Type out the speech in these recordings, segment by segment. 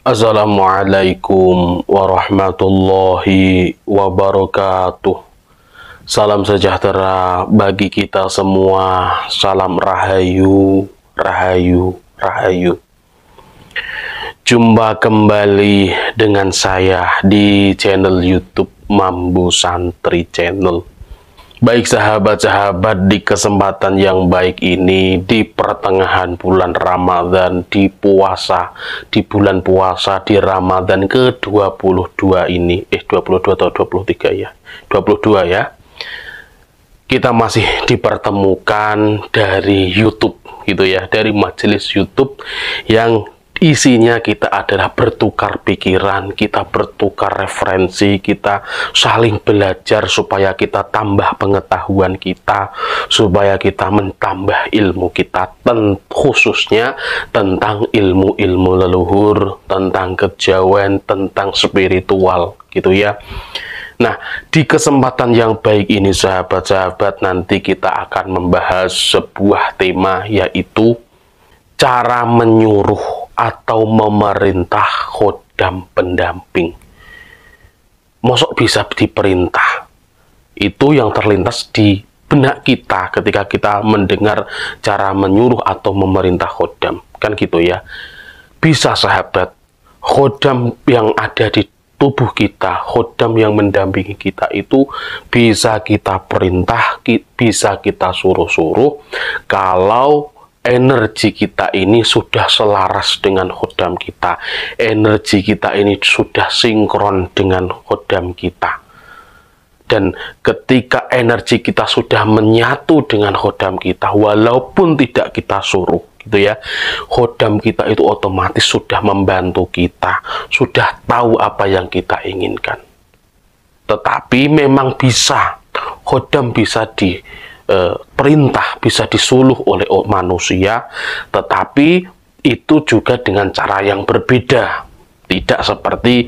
Assalamualaikum warahmatullahi wabarakatuh. Salam sejahtera bagi kita semua. Salam rahayu, rahayu, rahayu. Jumpa kembali dengan saya di channel YouTube Mambu Santri Channel. Baik sahabat-sahabat, di kesempatan yang baik ini, di pertengahan bulan Ramadan, di bulan puasa di Ramadan ke-22 ini, 22 atau 23 ya? 22 ya. Kita masih dipertemukan dari YouTube gitu ya, dari majelis YouTube yang isinya kita adalah bertukar pikiran, kita bertukar referensi, kita saling belajar supaya kita tambah pengetahuan kita, supaya kita mentambah ilmu kita, khususnya tentang ilmu-ilmu leluhur, tentang kejawen, tentang spiritual gitu ya. Nah, di kesempatan yang baik ini sahabat-sahabat, nanti kita akan membahas sebuah tema, yaitu cara menyuruh atau memerintah khodam pendamping. Mosok bisa diperintah? Itu yang terlintas di benak kita ketika kita mendengar cara menyuruh atau memerintah khodam. Kan gitu ya. Bisa sahabat, khodam yang ada di tubuh kita, khodam yang mendampingi kita itu bisa kita perintah, bisa kita suruh-suruh kalau energi kita ini sudah selaras dengan khodam kita, energi kita ini sudah sinkron dengan khodam kita. Dan ketika energi kita sudah menyatu dengan khodam kita, walaupun tidak kita suruh gitu ya, khodam kita itu otomatis sudah membantu kita, sudah tahu apa yang kita inginkan. Tetapi memang bisa, khodam bisa perintah, bisa disuluh oleh manusia, tetapi itu juga dengan cara yang berbeda. Tidak seperti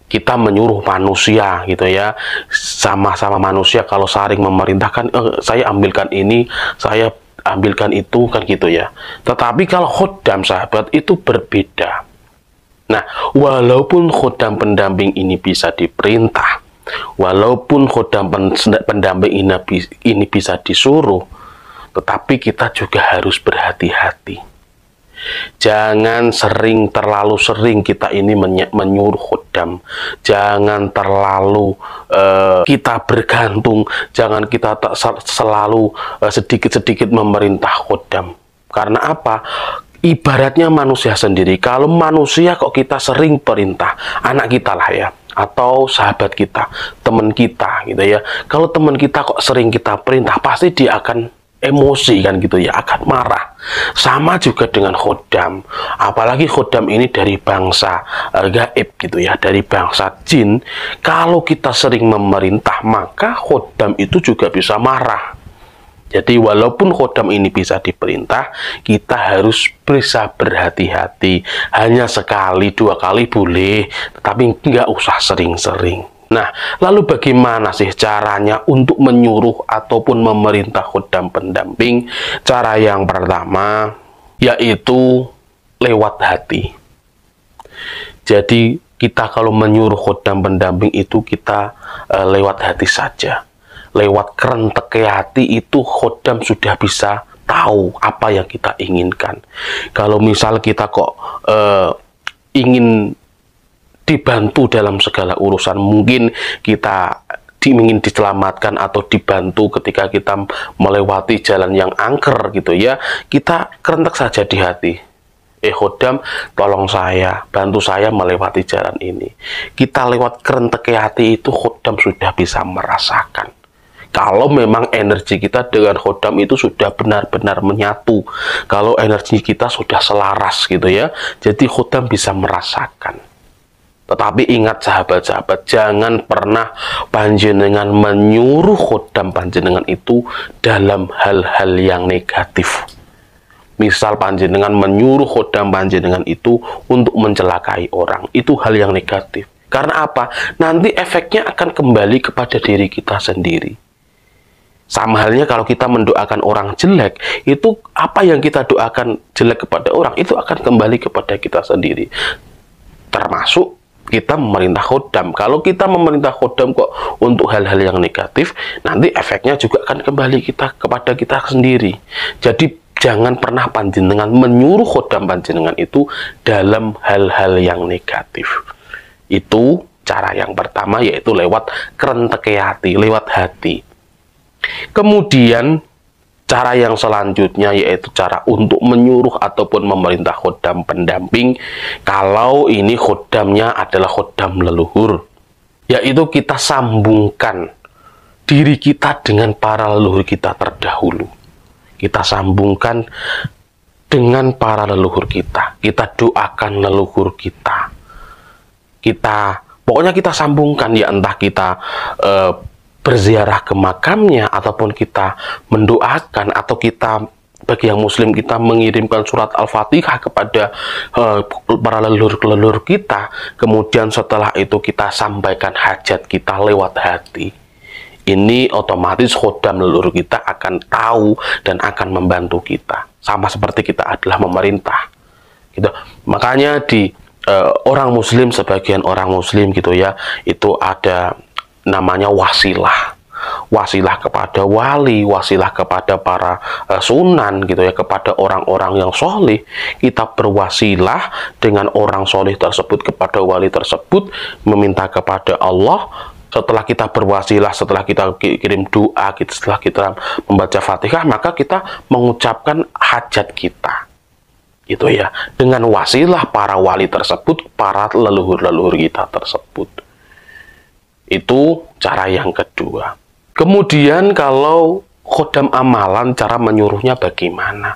kita menyuruh manusia gitu ya, sama-sama manusia kalau saling memerintahkan, saya ambilkan ini, saya ambilkan itu, kan gitu ya. Tetapi kalau khodam sahabat itu berbeda. Nah, walaupun khodam pendamping ini bisa diperintah, walaupun khodam pendamping ini bisa disuruh, tetapi kita juga harus berhati-hati. Jangan terlalu sering kita ini menyuruh khodam. Jangan terlalu kita bergantung. Jangan kita selalu sedikit-sedikit memerintah khodam. Karena apa? Ibaratnya manusia sendiri. Kalau manusia kok kita sering perintah, anak kita lah ya, atau sahabat kita, teman kita gitu ya. Kalau teman kita kok sering kita perintah, pasti dia akan emosi kan gitu ya, akan marah. Sama juga dengan khodam. Apalagi khodam ini dari bangsa gaib gitu ya, dari bangsa jin. Kalau kita sering memerintah, maka khodam itu juga bisa marah. Jadi walaupun khodam ini bisa diperintah, kita harus bisa berhati-hati. Hanya sekali, dua kali boleh, tetapi nggak usah sering-sering. Nah, lalu bagaimana sih caranya untuk menyuruh ataupun memerintah khodam pendamping? Cara yang pertama, yaitu lewat hati. Jadi kita kalau menyuruh khodam pendamping itu kita lewat hati saja. Lewat kerentek hati itu khodam sudah bisa tahu apa yang kita inginkan. Kalau misal kita kok ingin dibantu dalam segala urusan, mungkin kita ingin diselamatkan atau dibantu ketika kita melewati jalan yang angker gitu ya, kita kerentek saja di hati. Khodam, tolong saya, bantu saya melewati jalan ini. Kita lewat kerentek hati itu khodam sudah bisa merasakan. Kalau memang energi kita dengan khodam itu sudah benar-benar menyatu, kalau energi kita sudah selaras gitu ya, jadi khodam bisa merasakan. Tetapi ingat sahabat-sahabat, jangan pernah panjenengan menyuruh khodam panjenengan itu dalam hal-hal yang negatif. Misal panjenengan menyuruh khodam panjenengan itu untuk mencelakai orang, itu hal yang negatif. Karena apa? Nanti efeknya akan kembali kepada diri kita sendiri. Sama halnya kalau kita mendoakan orang jelek, itu apa yang kita doakan jelek kepada orang, itu akan kembali kepada kita sendiri. Termasuk kita memerintah khodam. Kalau kita memerintah khodam kok untuk hal-hal yang negatif, nanti efeknya juga akan kembali kepada kita sendiri. Jadi jangan pernah panjenengan menyuruh khodam panjenengan itu dalam hal-hal yang negatif. Itu cara yang pertama, yaitu lewat kerenteke hati, lewat hati. Kemudian cara yang selanjutnya yaitu cara untuk menyuruh ataupun memerintah khodam pendamping, kalau ini khodamnya adalah khodam leluhur, yaitu kita sambungkan diri kita dengan para leluhur kita terdahulu. Kita sambungkan dengan para leluhur kita. Kita doakan leluhur kita. Pokoknya kita sambungkan, ya entah kita berziarah ke makamnya, ataupun kita mendoakan, atau kita, bagi yang muslim, kita mengirimkan surat Al-Fatihah kepada para leluhur kita. Kemudian setelah itu kita sampaikan hajat kita lewat hati. Ini otomatis khodam leluhur kita akan tahu dan akan membantu kita. Sama seperti kita adalah memerintah. Gitu. Makanya di orang muslim, sebagian orang muslim gitu ya, itu ada namanya wasilah. Wasilah kepada wali, wasilah kepada para sunan gitu ya, kepada orang-orang yang soleh. Kita berwasilah dengan orang soleh tersebut, kepada wali tersebut, meminta kepada Allah. Setelah kita berwasilah, setelah kita kirim doa, setelah kita membaca Fatihah, maka kita mengucapkan hajat kita. Itu ya, dengan wasilah para wali tersebut, para leluhur-leluhur kita tersebut. Itu cara yang kedua. Kemudian kalau khodam amalan, cara menyuruhnya bagaimana?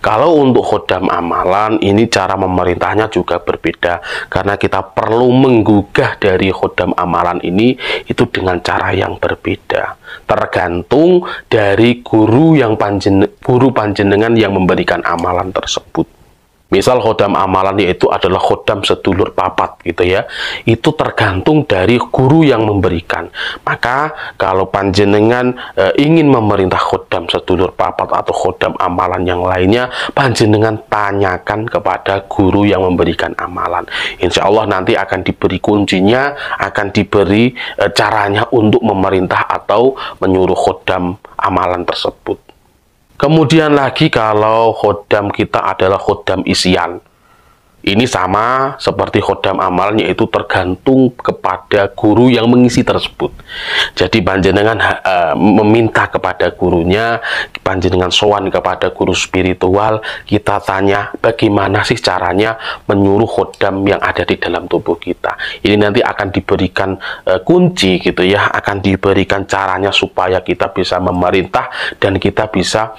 Kalau untuk khodam amalan, ini cara memerintahnya juga berbeda. Karena kita perlu menggugah dari khodam amalan ini, itu dengan cara yang berbeda. Tergantung dari guru panjenengan yang memberikan amalan tersebut. Misal khodam amalan yaitu adalah khodam sedulur papat gitu ya. Itu tergantung dari guru yang memberikan. Maka kalau panjenengan ingin memerintah khodam sedulur papat atau khodam amalan yang lainnya, panjenengan tanyakan kepada guru yang memberikan amalan. Insya Allah nanti akan diberi kuncinya, akan diberi caranya untuk memerintah atau menyuruh khodam amalan tersebut. Kemudian lagi kalau khodam kita adalah khodam isian. Ini sama seperti khodam amalan, yaitu tergantung kepada guru yang mengisi tersebut. Jadi panjenengan meminta kepada gurunya, panjenengan sowan kepada guru spiritual, kita tanya bagaimana sih caranya menyuruh khodam yang ada di dalam tubuh kita. Ini nanti akan diberikan kunci gitu ya, akan diberikan caranya supaya kita bisa memerintah dan kita bisa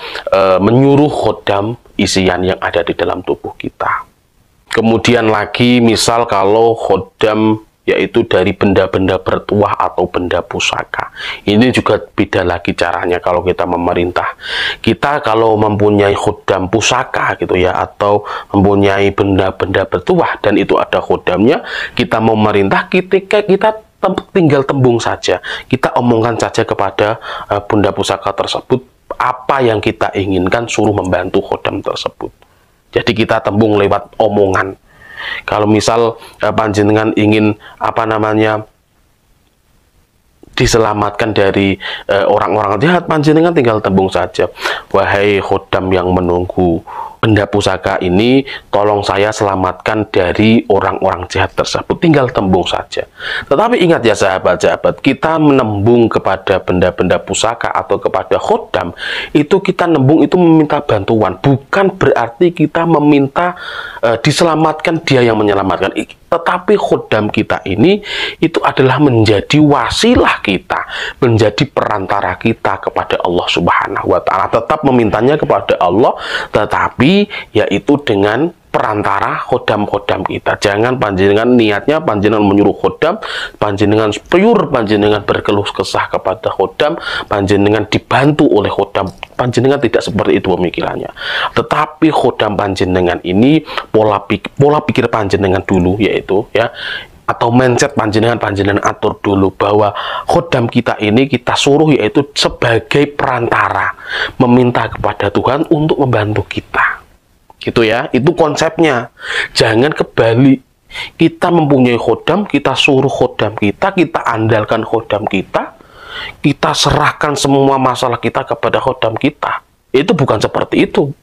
menyuruh khodam isian yang ada di dalam tubuh kita. Kemudian lagi, misal kalau khodam yaitu dari benda-benda bertuah atau benda pusaka. Ini juga beda lagi caranya kalau kita memerintah. Kita kalau mempunyai khodam pusaka gitu ya, atau mempunyai benda-benda bertuah dan itu ada khodamnya, kita memerintah, ketika kita tinggal tembung saja. Kita omongkan saja kepada benda pusaka tersebut apa yang kita inginkan, suruh membantu khodam tersebut. Jadi kita tembung lewat omongan. Kalau misal panjenengan ingin diselamatkan dari orang-orang jahat, panjenengan tinggal tembung saja. Wahai khodam yang menunggu benda pusaka ini, tolong saya selamatkan dari orang-orang jahat tersebut. Tinggal tembung saja. Tetapi ingat ya sahabat-sahabat, kita menembung kepada benda-benda pusaka atau kepada khodam, itu kita nembung itu meminta bantuan. Bukan berarti kita meminta diselamatkan dia yang menyelamatkan. Tetapi khodam kita ini itu adalah menjadi wasilah kita, menjadi perantara kita kepada Allah Subhanahu wa Ta'ala. Tetap memintanya kepada Allah, tetapi yaitu dengan perantara khodam-khodam kita. Jangan panjenengan niatnya panjenengan menyuruh khodam, panjenengan pure, panjenengan berkeluh kesah kepada khodam, panjenengan dibantu oleh khodam. Panjenengan tidak seperti itu pemikirannya. Tetapi khodam panjenengan ini pola pikir panjenengan dulu, yaitu ya, atau mindset panjenengan atur dulu bahwa khodam kita ini kita suruh yaitu sebagai perantara, meminta kepada Tuhan untuk membantu kita. Gitu ya, itu konsepnya. Jangan kebalik. Kita mempunyai khodam, kita suruh khodam kita andalkan khodam kita serahkan semua masalah kita kepada khodam kita. Itu bukan seperti itu.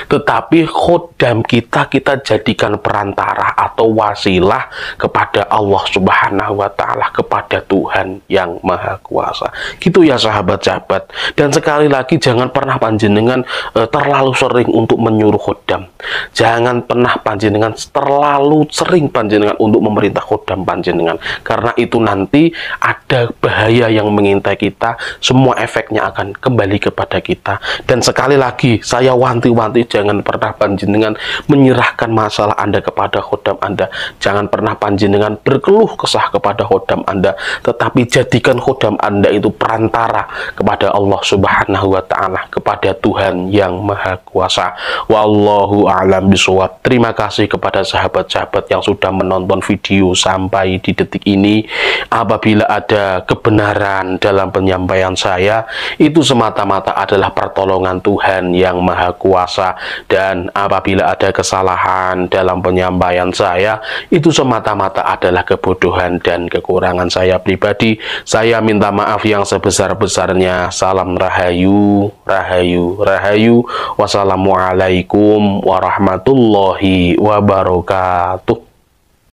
Tetapi khodam kita jadikan perantara atau wasilah kepada Allah Subhanahu wa Ta'ala, kepada Tuhan yang Maha Kuasa. Gitu ya sahabat-sahabat. Dan sekali lagi jangan pernah panjenengan terlalu sering untuk menyuruh khodam. Jangan pernah panjenengan terlalu sering panjenengan untuk memerintah khodam panjenengan, karena itu nanti ada bahaya yang mengintai kita. Semua efeknya akan kembali kepada kita. Dan sekali lagi saya wanti-wanti, jangan pernah panjenengan menyerahkan masalah Anda kepada khodam Anda. Jangan pernah panjenengan berkeluh kesah kepada khodam Anda, tetapi jadikan khodam Anda itu perantara kepada Allah Subhanahu wa Ta'ala, kepada Tuhan yang Maha Kuasa. Wallahu a'lam bishawab. Terima kasih kepada sahabat-sahabat yang sudah menonton video sampai di detik ini. Apabila ada kebenaran dalam penyampaian saya, itu semata-mata adalah pertolongan Tuhan yang Maha Kuasa. Dan apabila ada kesalahan dalam penyampaian saya, itu semata-mata adalah kebodohan dan kekurangan saya pribadi. Saya minta maaf yang sebesar-besarnya. Salam rahayu, rahayu, rahayu. Wassalamualaikum warahmatullahi wabarakatuh.